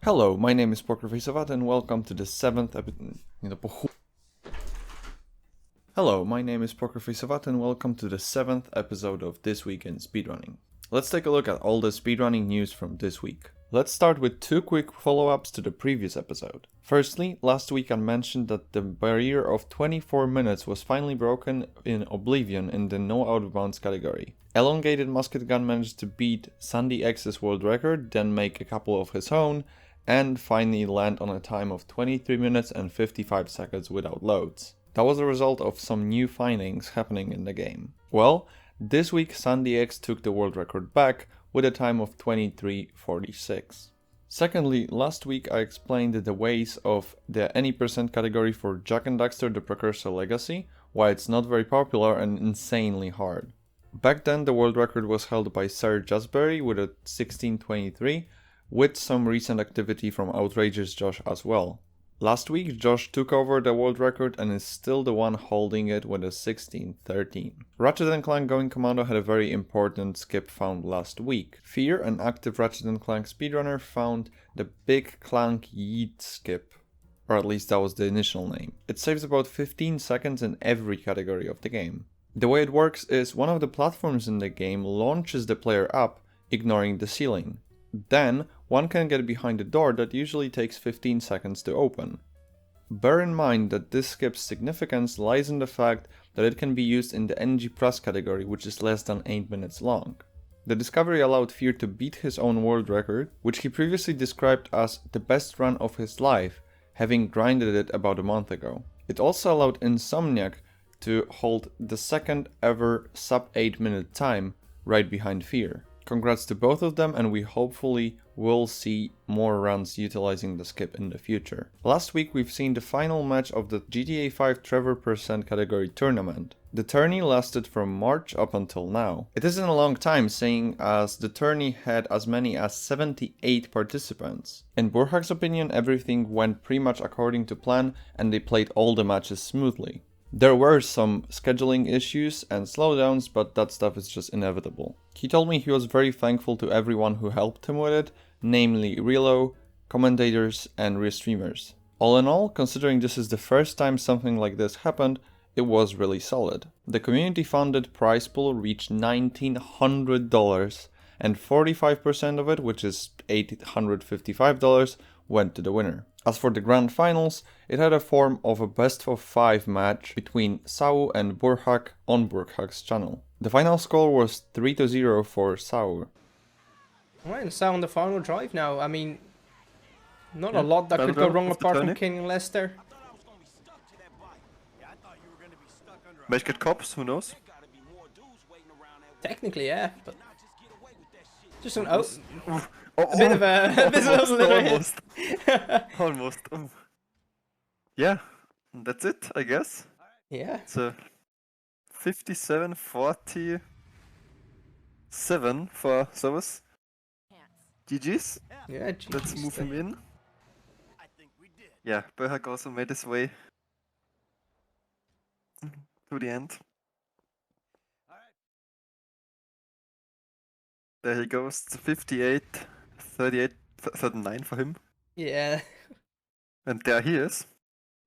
Hello, my name is Pokerfaceavat and welcome to the seventh episode of This Week in Speedrunning. Let's take a look at all the speedrunning news from this week. Let's start with two quick follow-ups to the previous episode. Firstly, last week I mentioned that the barrier of 24 minutes was finally broken in Oblivion in the no out of bounds category. Elongated Musket Gun managed to beat Sandy X's world record, then make a couple of his own, and finally land on a time of 23 minutes and 55 seconds without loads. That was a result of some new findings happening in the game. Well, this week Sandy X took the world record back with a time of 23:46. Secondly, last week I explained the ways of the any percent category for Jak and Daxter the Precursor Legacy, why it's not very popular and insanely hard. Back then the world record was held by Sir Jasbury with a 16:23, with some recent activity from Outrageous Josh as well. Last week Josh took over the world record and is still the one holding it with a 16:13. Ratchet and Clank Going Commando had a very important skip found last week. Fear, an active Ratchet and Clank speedrunner, found the Big Clank Yeet skip, or at least that was the initial name. It saves about 15 seconds in every category of the game. The way it works is one of the platforms in the game launches the player up, ignoring the ceiling. Then, one can get behind the door that usually takes 15 seconds to open. Bear in mind that this skip's significance lies in the fact that it can be used in the NG Plus category, which is less than 8 minutes long. The discovery allowed Fear to beat his own world record, which he previously described as the best run of his life, having grinded it about a month ago. It also allowed Insomniac to hold the second ever sub 8 minute time, right behind Fear. Congrats to both of them, and we hopefully will see more runs utilizing the skip in the future. Last week we've seen the final match of the GTA 5 Trevor Percent category tournament. The tourney lasted from March up until now. It isn't a long time, seeing as the tourney had as many as 78 participants. In burhac's opinion, everything went pretty much according to plan and they played all the matches smoothly. There were some scheduling issues and slowdowns, but that stuff is just inevitable. He told me he was very thankful to everyone who helped him with it, namely Relo, commentators and restreamers. All in all, considering this is the first time something like this happened, it was really solid. The community funded prize pool reached $1,900 and 45% of it, which is $855, went to the winner. As for the grand finals, it had a form of a best of 5 match between szau and burhac on burhac's channel. The final score was 3-0 for szau. Alright, and szau on the final drive now. I mean, not a lot that could go wrong apart from killing Lester. Might get cops, who knows? Technically, yeah, but just an a bit of a little hit. Almost. Yeah, that's it, I guess. Yeah. It's a 57-47 for Service. GG's. Yeah, GG's. Let's move him in. Yeah, burhac also made his way to the end. There he goes, 58-38-39 for him. Yeah. And there he is.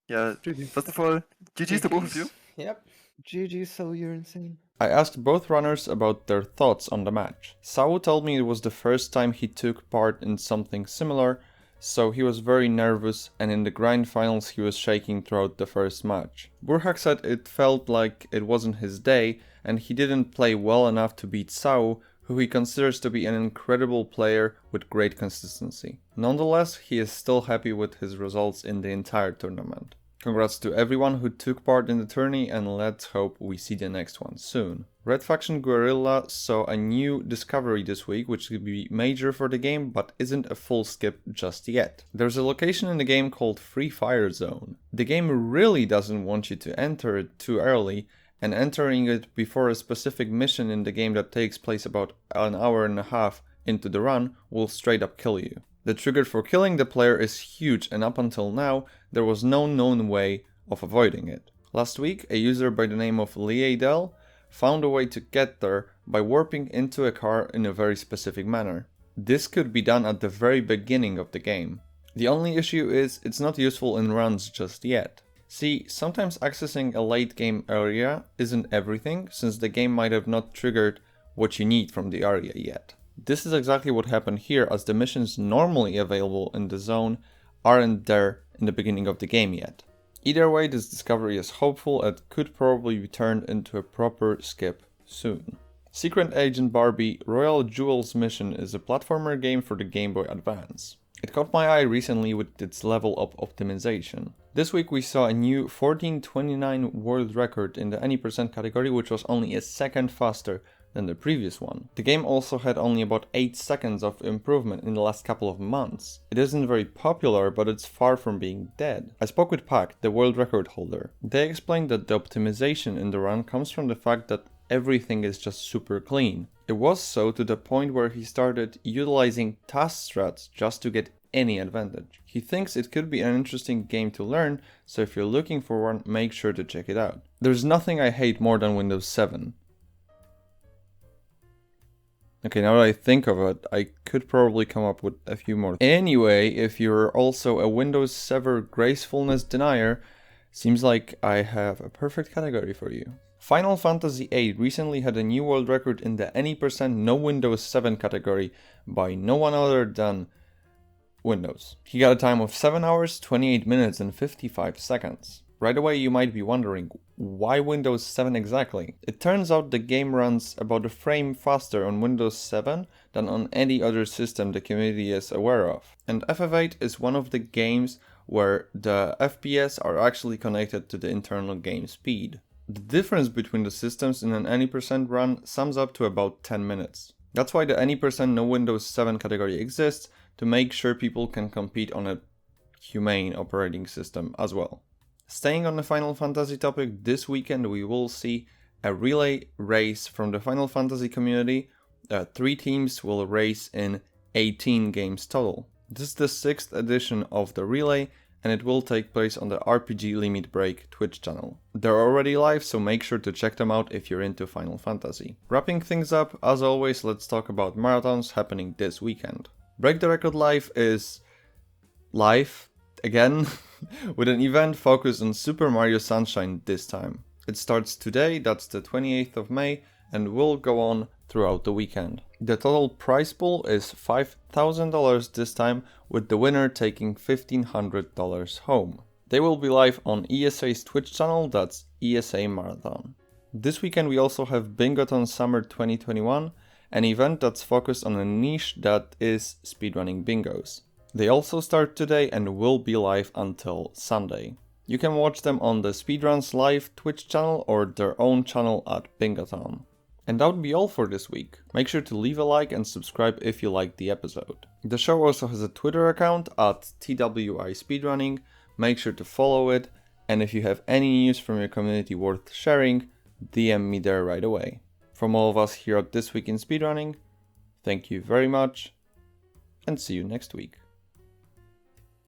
Yeah, first of all, GG's to both of you. Yep. GG, so you're insane. I asked both runners about their thoughts on the match. Szau told me it was the first time he took part in something similar, so he was very nervous, and in the grind finals he was shaking throughout the first match. Burhac said it felt like it wasn't his day, and he didn't play well enough to beat szau, who he considers to be an incredible player with great consistency. Nonetheless, he is still happy with his results in the entire tournament. Congrats to everyone who took part in the tourney, and let's hope we see the next one soon. Faction Guerilla saw a new discovery this week, which could be major for the game, but isn't a full skip just yet. There's a location in the game called Free Fire Zone. The game really doesn't want you to enter it too early, and entering it before a specific mission in the game that takes place about an hour and a half into the run will straight up kill you. The trigger for killing the player is huge, and up until now, there was no known way of avoiding it. Last week, a user by the name of Liadel found a way to get there by warping into a car in a very specific manner. This could be done at the very beginning of the game. The only issue is it's not useful in runs just yet. See, sometimes accessing a late game area isn't everything, since the game might have not triggered what you need from the area yet. This is exactly what happened here, as the missions normally available in the zone aren't there in the beginning of the game yet. Either way, this discovery is hopeful and could probably be turned into a proper skip soon. Secret Agent Barbie Royal Jewels Mission is a platformer game for the Game Boy Advance. It caught my eye recently with its level up optimization. This week we saw a new 14:29 world record in the any percent category, which was only a second faster than the previous one. The game also had only about 8 seconds of improvement in the last couple of months. It isn't very popular, but it's far from being dead. I spoke with Pach, the world record holder. They explained that the optimization in the run comes from the fact that everything is just super clean. It was so to the point where he started utilizing task strats just to get any advantage. He thinks it could be an interesting game to learn, so if you're looking for one, make sure to check it out. There's nothing I hate more than Windows 7. Okay, now that I think of it, I could probably come up with a few more. Anyway, if you're also a Windows 7 gracefulness denier, seems like I have a perfect category for you. Final Fantasy VIII recently had a new world record in the any percent no Windows 7 category by no one other than Windows. He got a time of 7 hours, 28 minutes and 55 seconds. Right away you might be wondering, why Windows 7 exactly? It turns out the game runs about a frame faster on Windows 7 than on any other system the community is aware of. And FF8 is one of the games where the FPS are actually connected to the internal game speed. The difference between the systems in an any percent run sums up to about 10 minutes. That's why the any percent no Windows 7 category exists, to make sure people can compete on a humane operating system as well. Staying on the Final Fantasy topic, this weekend we will see a relay race from the Final Fantasy community. 3 teams will race in 18 games total. This is the 6th edition of the relay, and it will take place on the RPG Limit Break Twitch channel. They're already live, so make sure to check them out if you're into Final Fantasy. Wrapping things up, as always, let's talk about marathons happening this weekend. Break the Record Live is live again with an event focused on Super Mario Sunshine this time. It starts today, that's the 28th of May, and will go on throughout the weekend. The total prize pool is $5,000 this time, with the winner taking $1,500 home. They will be live on ESA's Twitch channel, that's ESA Marathon. This weekend we also have Bingoton Summer 2021, an event that's focused on a niche that is speedrunning bingos. They also start today and will be live until Sunday. You can watch them on the Speedruns Live Twitch channel or their own channel at Bingoton. And that would be all for this week. Make sure to leave a like and subscribe if you liked the episode. The show also has a Twitter account at TWI Speedrunning. Make sure to follow it, and if you have any news from your community worth sharing, DM me there right away. From all of us here at This Week in Speedrunning, thank you very much, and see you next week.